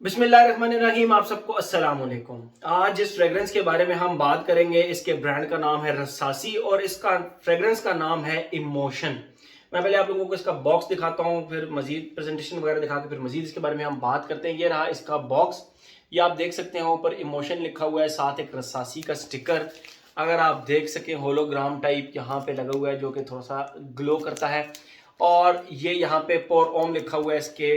बिस्मिल्लाहिर्रहमानिर्रहीम। आप सबको अस्सलाम वालेकुम। आज जिस फ्रेग्रेंस के बारे में हम बात करेंगे, इसके ब्रांड का नाम है रसासी और इसका फ्रेग्रेंस का नाम है इमोशन। मैं पहले आप लोगों को इसका बॉक्स दिखाता हूँ, फिर मजीद प्रेजेंटेशन वगैरह दिखा के फिर मजीद इसके बारे में हम बात करते हैं। ये रहा इसका बॉक्स। ये आप देख सकते हैं, ऊपर इमोशन लिखा हुआ है, साथ एक रसासी का स्टिकर अगर आप देख सकें होलोग्राम टाइप यहाँ पे लगा हुआ है, जो कि थोड़ा सा ग्लो करता है। और ये यहाँ पे पोर ओम लिखा हुआ है इसके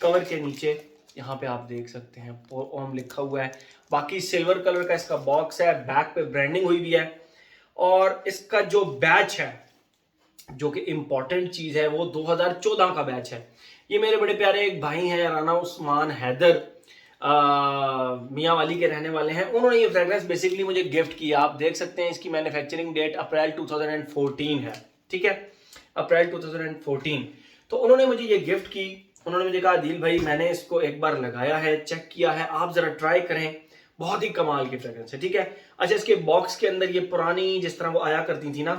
कवर के नीचे, यहाँ पे आप देख सकते हैं पोर ओम लिखा हुआ है। बाकी सिल्वर कलर का इसका बॉक्स है, बैक पे ब्रांडिंग हुई भी है। और इसका जो बैच है, जो कि इंपॉर्टेंट चीज है, वो 2014 का बैच है। ये मेरे बड़े प्यारे एक भाई हैं, राना उस्मान हैदर, मियाँ वाली के रहने वाले हैं। उन्होंने ये फ्रेग्रेंस बेसिकली मुझे गिफ्ट किया। आप देख सकते हैं इसकी मैन्युफैक्चरिंग डेट अप्रैल 2014 है, ठीक है, अप्रैल 2014। तो उन्होंने मुझे ये गिफ्ट की। उन्होंने मुझे कहा, दिल भाई मैंने इसको एक बार लगाया है, चेक किया है, आप जरा ट्राई करें, बहुत ही कमाल की फ्रेग्रेंस है, ठीक है। अच्छा, इसके बॉक्स के अंदर ये पुरानी जिस तरह वो आया करती थी ना,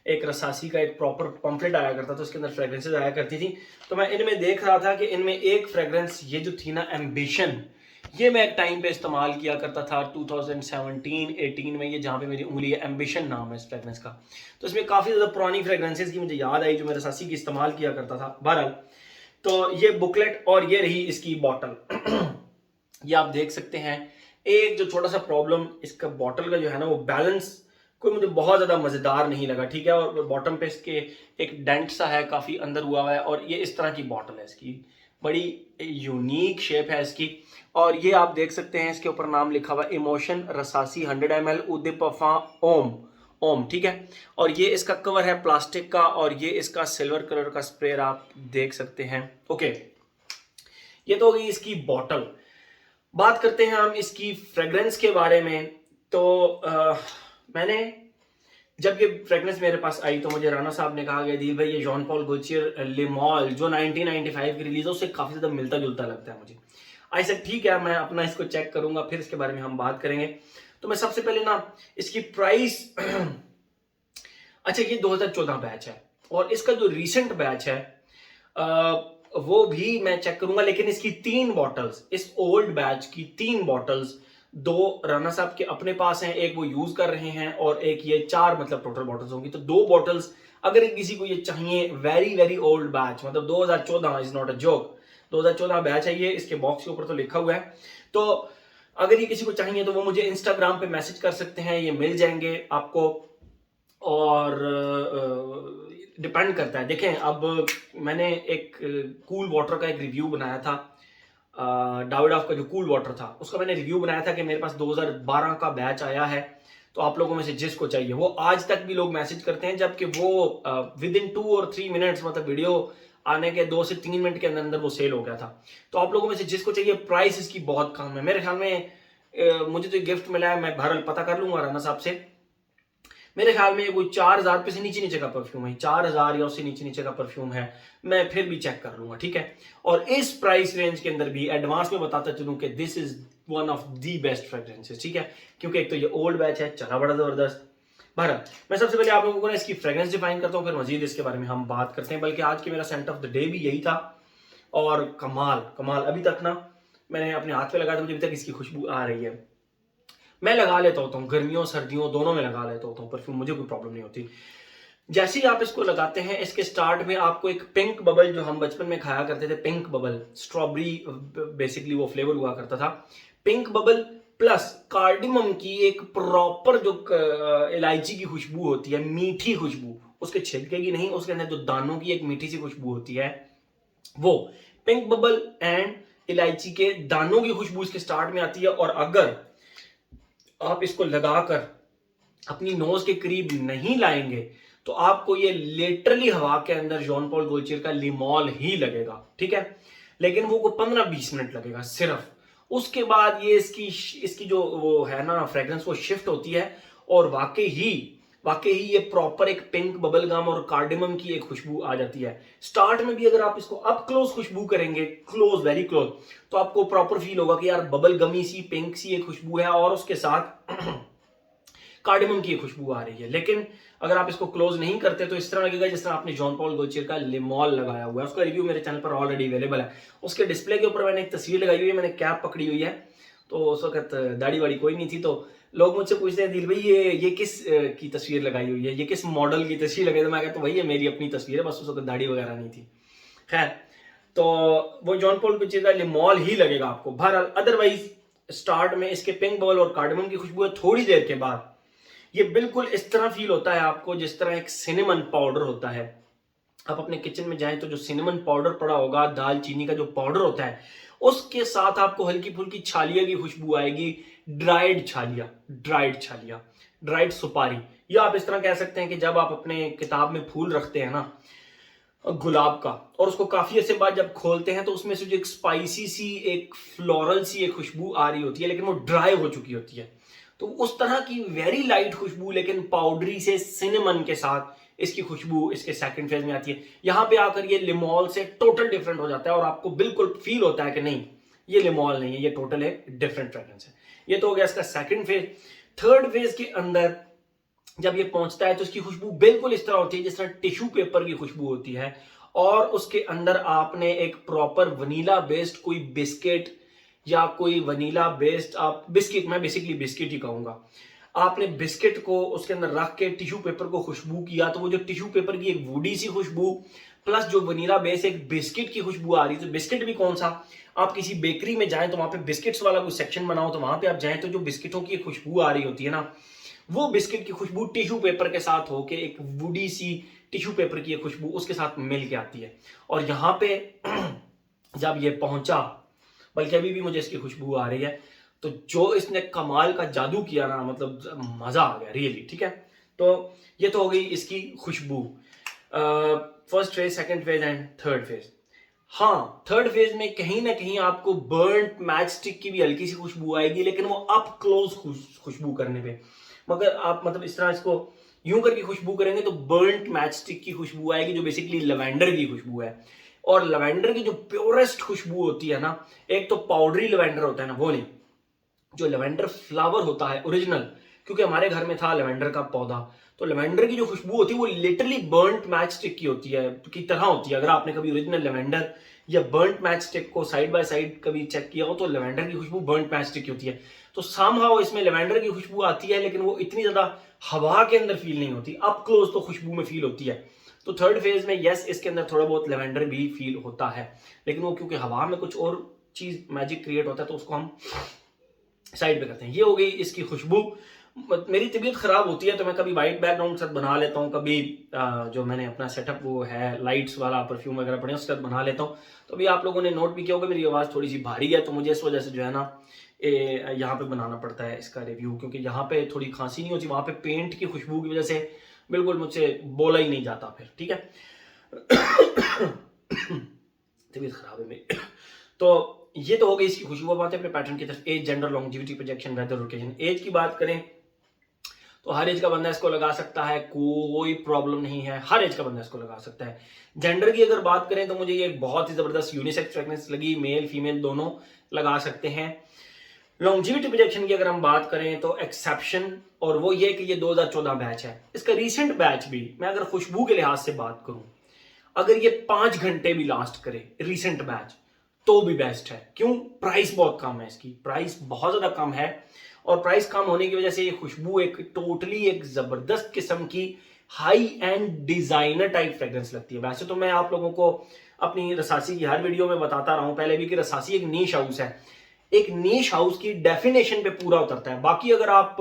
एक रसासी का एक प्रॉपर पंपलेट आया करता था, उसके अंदर फ्रेग्रेंसेज आया करती थी। तो मैं इनमें देख रहा था कि इनमें एक फ्रेग्रेंस ये जो थी ना, एम्बिशन, ये मैं एक टाइम पे इस्तेमाल किया करता था 2017-18 में। ये जहाँ पे मेरी उंगली है, एम्बिशन नाम है इस फ्रेग्रेंस का। तो इसमें काफ़ी ज़्यादा पुरानी फ्रेग्रेंसेज की मुझे याद आई जो मैं रसासी की इस्तेमाल किया करता था। बहरहाल, तो ये बुकलेट और ये रही इसकी बॉटल। ये आप देख सकते हैं। एक जो छोटा सा प्रॉब्लम इसका बॉटल का जो है ना, वो बैलेंस कोई मुझे बहुत ज़्यादा मज़ेदार नहीं लगा, ठीक है। और बॉटम पे इसके एक डेंट सा है, काफ़ी अंदर हुआ है। और ये इस तरह की बॉटल है इसकी, बड़ी यूनिक शेप है इसकी। और ये आप देख सकते हैं, इसके ऊपर नाम लिखा हुआ इमोशन रसासी 100 ml उदिपफा ओम ओम, ठीक है। और ये इसका कवर है प्लास्टिक का, और ये इसका सिल्वर कलर का स्प्रे आप देख सकते हैं। ओके, ये तो हो गई इसकी बॉटल। बात करते हैं हम इसकी फ्रेग्रेंस के बारे में। तो मैंने जब ये फ्रेग्रेंस मेरे पास आई तो मुझे राना साहब ने कहा कि दिल भाई ये जॉन पॉल गोचियर लिमॉल जो 1995 की रिलीज है, उससे काफ़ी ज़्यादा मिलता जुलता लगता है मुझे। आई सेड ठीक है, मैं अपना इसको चेक करूंगा, फिर इसके बारे में हम बात करेंगे। तो मैं सबसे पहले ना इसकी प्राइस अच्छा, ये 2014 बैच है और इसका जो रीसेंट बैच है वो भी मैं चेक करूंगा। लेकिन इसकी 3 बॉटल्स, इस ओल्ड बैच की 3 बॉटल्स, 2 राना साहब के अपने पास हैं, एक वो यूज कर रहे हैं, और एक ये 4 मतलब टोटल बॉटल्स होंगी। तो 2 बॉटल्स अगर किसी को ये चाहिए, वेरी वेरी ओल्ड बैच, मतलब 2014 is not a joke, 2014 batch है ये। इसके बॉक्स के ऊपर तो लिखा हुआ है। तो अगर ये किसी को चाहिए तो वो मुझे इंस्टाग्राम पे मैसेज कर सकते हैं, ये मिल जाएंगे आपको। और डिपेंड करता है, देखें अब मैंने एक कूल वाटर का एक रिव्यू बनाया था, डाविडॉफ का जो कूल वाटर था उसका मैंने रिव्यू बनाया था कि मेरे पास 2012 का बैच आया है। तो आप लोगों में से जिसको चाहिए, वो आज तक भी लोग मैसेज करते हैं, जबकि वो विद इन 2 और 3 मिनट्स, मतलब वीडियो आने के 2 से 3 मिनट के अंदर अंदर वो सेल हो गया था। तो आप लोगों में से जिसको चाहिए, प्राइस इसकी बहुत कम है मेरे ख्याल में। मुझे तो गिफ्ट मिला है, मैं बहरहाल पता कर लूंगा राना साहब से। मेरे ख्याल में कोई 4000 रुपये से नीचे नीचे का परफ्यूम है, 4000 या उससे नीचे नीचे का परफ्यूम है। मैं फिर भी चेक कर लूंगा, ठीक है। और इस प्राइस रेंज के अंदर भी एडवांस में बताता चलूं कि this is one of the best fragrances, ठीक है। क्योंकि एक तो ये ओल्ड बैच है, चला बड़ा जबरदस्त। बहरहाल, मैं सबसे पहले आप लोगों को ना इसकी फ्रेग्रेंस डिफाइन करता हूँ, फिर मजीद इसके बारे में हम बात करते हैं। बल्कि आज की मेरा सेंट ऑफ द डे भी यही था। और कमाल कमाल, अभी तक ना मैंने अपने हाथ पे लगाया था, मुझे अभी तक इसकी खुशबू आ रही है। मैं लगा लेता होता हूँ, गर्मियों सर्दियों दोनों में लगा लेता होता हूँ परफ्यूम, मुझे कोई प्रॉब्लम नहीं होती। जैसे ही आप इसको लगाते हैं, इसके स्टार्ट में आपको एक पिंक बबल, जो हम बचपन में खाया करते थे, पिंक बबल, स्ट्रॉबेरी बेसिकली वो फ्लेवर हुआ करता था, पिंक बबल प्लस कार्डिमम की एक प्रॉपर जो इलायची की खुशबू होती है, मीठी खुशबू, उसके छिलके की नहीं, उसके अंदर जो दानों की एक मीठी सी खुशबू होती है, वो पिंक बबल एंड इलायची के दानों की खुशबू इसके स्टार्ट में आती है। और अगर आप इसको लगाकर अपनी नोज के करीब नहीं लाएंगे तो आपको ये लिटरली हवा के अंदर जॉन पॉल गोल्चियर का लिमॉल ही लगेगा, ठीक है। लेकिन वो को 15-20 मिनट लगेगा सिर्फ। उसके बाद ये इसकी इसकी जो वो है ना फ्रेग्रेंस, वो शिफ्ट होती है। और वाकई ही ये प्रॉपर एक पिंक बबल गम और कार्डिमम की एक खुशबू आ जाती है। स्टार्ट में भी अगर आप इसको अप क्लोज खुशबू करेंगे, क्लोज वेरी क्लोज, तो आपको प्रॉपर फील होगा कि यार बबल गमी सी पिंक सी एक खुशबू है। और उसके साथ कार्डेमम की खुशबू आ रही है। लेकिन अगर आप इसको क्लोज नहीं करते तो इस तरह लगेगा जिस तरह आपने जॉन पॉल गोल्डचियर का लिमॉल लगाया हुआ है। उसका रिव्यू मेरे चैनल पर ऑलरेडी अवेलेबल है। उसके डिस्प्ले के ऊपर मैंने एक तस्वीर लगाई हुई है, मैंने कैप पकड़ी हुई है। तो उस वक्त दाढ़ी वाड़ी कोई नहीं थी, तो लोग मुझसे पूछते हैं दिल भाई ये किस की तस्वीर लगाई हुई है, ये किस मॉडल की तस्वीर लगाई? तो मैं कहता हूँ भाई ये मेरी अपनी तस्वीर है, बस उस वक्त दाढ़ी वगैरह नहीं थी। खैर, तो वो जॉन पॉल गोल्डचियर का लिमॉल ही लगेगा आपको। बहरहाल अदरवाइज स्टार्ट में इसके पिंक बबल और कार्डेमम की खुशबू है। थोड़ी देर के बाद ये बिल्कुल इस तरह फील होता है आपको जिस तरह एक सिनेमन पाउडर होता है। आप अपने किचन में जाएं तो जो सिनेमन पाउडर पड़ा होगा, दालचीनी का जो पाउडर होता है, उसके साथ आपको हल्की फुल्की छालिया की खुशबू आएगी। ड्राइड छालिया, ड्राइड सुपारी, या आप इस तरह कह सकते हैं कि जब आप अपने किताब में फूल रखते हैं ना गुलाब का, और उसको काफी अर्से बाद जब खोलते हैं तो उसमें से जो एक स्पाइसी सी, एक फ्लोरल सी एक खुशबू आ रही होती है, लेकिन वो ड्राई हो चुकी होती है। तो उस तरह की वेरी लाइट खुशबू लेकिन पाउडरी से सिनेमन के साथ इसकी खुशबू इसके सेकंड फेज में आती है। यहां पे आकर ये लिमॉल से टोटल डिफरेंट हो जाता है और आपको बिल्कुल फील होता है कि नहीं ये लिमॉल नहीं है, ये टोटल एक डिफरेंट फ्रेग्रेंस है। ये तो हो गया इसका सेकंड फेज। थर्ड फेज के अंदर जब ये पहुंचता है तो इसकी खुशबू बिल्कुल इस तरह होती है जिस तरह टिश्यू पेपर की खुशबू होती है, और उसके अंदर आपने एक प्रॉपर वनीला बेस्ड कोई बिस्किट या कोई वनीला बेस्ड आप बिस्किट, मैं बेसिकली बिस्किट ही कहूंगा, आपने बिस्किट को उसके अंदर रख के टिश्यू पेपर को खुशबू किया तो वो जो टिश्यू पेपर की एक वुडी सी खुशबू प्लस जो वनीला बेस एक बिस्किट की खुशबू आ रही है। तो बिस्किट भी कौन सा, आप किसी बेकरी में जाएं तो वहां पे बिस्किट्स वाला कोई सेक्शन बनाओ, तो वहां पे आप जाएं तो जो बिस्किटों की खुशबू आ रही होती है ना, वो बिस्किट की खुशबू टिश्यू पेपर के साथ होके एक वुडी सी टिश्यू पेपर की खुशबू उसके साथ मिल के आती है। और यहां पे जब ये पहुंचा, बल्कि अभी भी मुझे इसकी खुशबू आ रही है, तो जो इसने कमाल का जादू किया ना, मतलब मजा आ गया रियली। ठीक है, तो ये तो हो गई इसकी खुशबू, first phase, second phase and third phase. हाँ, थर्ड फेज में कहीं ना कहीं आपको बर्न्ड मैच स्टिक की भी हल्की सी खुशबू आएगी, लेकिन वो अप क्लोज खुशबू करने पे, मगर आप मतलब इस तरह इसको यूं करके खुशबू करेंगे तो बर्न्ड मैच स्टिक की खुशबू आएगी जो बेसिकली लवेंडर की खुशबू है। और लवेंडर की जो प्योरेस्ट खुशबू होती है ना, एक तो पाउडरी लवेंडर होता है ना, वो नहीं, जो लवेंडर फ्लावर होता है ओरिजिनल, क्योंकि हमारे घर में था लवेंडर का पौधा, तो लवेंडर की जो खुशबू होती है वो लिटरली बर्न्ट मैच स्टिक की होती है, की तरह होती है। अगर आपने कभी ओरिजिनल लवेंडर या बर्न्ट मैच स्टिक को साइड बाय साइड कभी चेक किया हो तो लवेंडर की खुशबू बर्न्ट मैच स्टिक की होती है। तो समहाउ इसमें लवेंडर की खुशबू आती है, लेकिन वो इतनी ज्यादा हवा के अंदर फील नहीं होती, अप क्लोज तो खुशबू में फील होती है। तो थर्ड फेज में यस, इसके अंदर थोड़ा बहुत लवेंडर भी फील होता है, लेकिन वो क्योंकि हवा में कुछ और चीज मैजिक क्रिएट होता है तो उसको हम साइड पे करते हैं। ये हो गई इसकी खुशबू। मेरी तबीयत खराब होती है तो मैं कभी वाइट बैकग्राउंड के साथ बना लेता हूँ, कभी जो मैंने अपना सेटअप वो है लाइट्स वाला परफ्यूम वगैरह पड़े उसके साथ बना लेता हूँ। तो अभी आप लोगों ने नोट भी किया होगा मेरी आवाज़ थोड़ी सी भारी है, तो मुझे इस वजह से जो है ना यहाँ पे बनाना पड़ता है इसका रिव्यू, क्योंकि यहाँ पे थोड़ी खांसी नहीं होती, वहाँ पे पेंट की खुशबू की वजह से बिल्कुल मुझसे बोला ही नहीं जाता फिर। ठीक है, तबीयत खराब है मेरी। तो ये तो हो गई इसकी खुशबू। बात है अपने पैटर्न की तरफ, age, gender, longevity, projection, weather, location. Age की बात करें तो हर एज का बंदा इसको लगा सकता है, कोई प्रॉब्लम नहीं है, हर एज का बंदा इसको लगा सकता है। जेंडर की अगर बात करें तो मुझे ये बहुत ही जबरदस्त यूनिसेक्स फ्रेग्रेंस लगी, मेल फीमेल दोनों लगा सकते हैं। लॉन्जिविटी प्रोजेक्शन की अगर हम बात करें तो एक्सेप्शन, और वो ये कि ये 2014 बैच है। इसका रीसेंट बैच भी, मैं अगर खुशबू के लिहाज से बात करूं, अगर ये 5 घंटे भी लास्ट करे रीसेंट बैच तो भी बेस्ट है। क्यों? प्राइस बहुत कम है, इसकी प्राइस बहुत ज्यादा कम है, और प्राइस कम होने की वजह से ये खुशबू एक टोटली एक जबरदस्त किस्म की high and designer type fragrance लगती है। वैसे तो मैं आप लोगों को अपनी रसासी की हर वीडियो में बताता रहा हूं पहले भी कि रसासी एक नीश हाउस है, एक नीश हाउस की डेफिनेशन पे पूरा उतरता है। बाकी अगर आप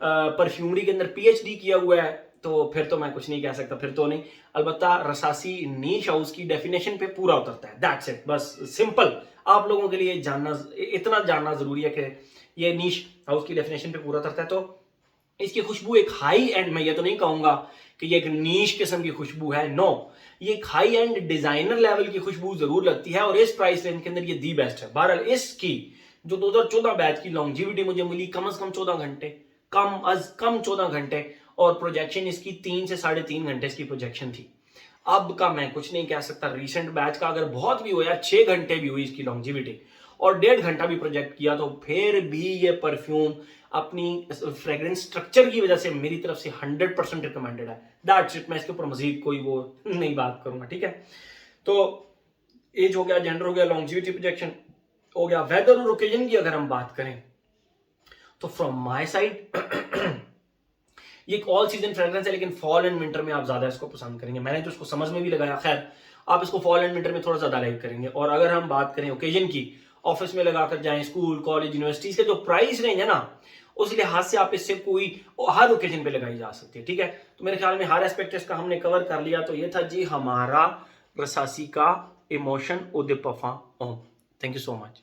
परफ्यूमरी के अंदर पीएचडी किया हुआ है तो फिर तो मैं कुछ नहीं कह सकता, फिर तो नहीं। अलबत्ता रसासी नीश हाउस की डेफिनेशन पे पूरा उतरता है, दैट्स इट। बस सिंपल आप लोगों के लिए जानना, इतना जानना जरूरी है कि ये नीश हाउस की डेफिनेशन पे पूरा उतरता है। तो इसकी खुशबू एक हाई एंड, मैं ये तो नहीं कहूंगा कि ये एक नीश किस्म की खुशबू है, नो, ये एक हाई एंड डिजाइनर लेवल की खुशबू जरूर लगती है, और इस प्राइस रेंज के अंदर ये दी बेस्ट है। बहरहाल इसकी जो 2014 बैच की लॉन्जिविटी मुझे मिली कम से कम 14 घंटे, कम 14 घंटे, और प्रोजेक्शन इसकी 3 से 3.5 घंटे इसकी प्रोजेक्शन थी। अब का मैं कुछ नहीं कह सकता। रिसेंट बैच का अगर बहुत भी हो या 6 घंटे भी हुई इसकी लॉन्जिविटी और 1.5 घंटा भी प्रोजेक्ट किया, तो फिर भी ये परफ्यूम अपनी फ्रेग्रेंस स्ट्रक्चर की वजह से मेरी तरफ से 100% रिकमेंडेड है। That's it. मैं इसके ऊपर मजीद कोई वो नहीं बात करूंगा, ठीक है। तो एज हो गया, जेंडर हो गया, लॉन्जिविटी प्रोजेक्शन हो गया। वेदर और ओकेजन की अगर हम बात करें तो फ्रॉम माय साइड ये एक ऑल सीजन फ्रेग्रेंस है, लेकिन फॉल एंड विंटर में आप ज्यादा इसको पसंद करेंगे। मैंने तो इसको समझ में भी लगाया, खैर आप इसको फॉल एंड विंटर में थोड़ा ज्यादा लाइक करेंगे। और अगर हम बात करें ओकेजन की, ऑफिस में लगाकर जाएं, स्कूल कॉलेज यूनिवर्सिटीज के जो प्राइस रेंज है ना, उस लिहाज से आप इससे कोई हर ओकेजन पे लगाई जा सकती है, ठीक है। तो मेरे ख्याल में हर एस्पेक्ट इसका हमने कवर कर लिया। तो ये था जी हमारा रसासी का emotion ud perfume. Thank you so much.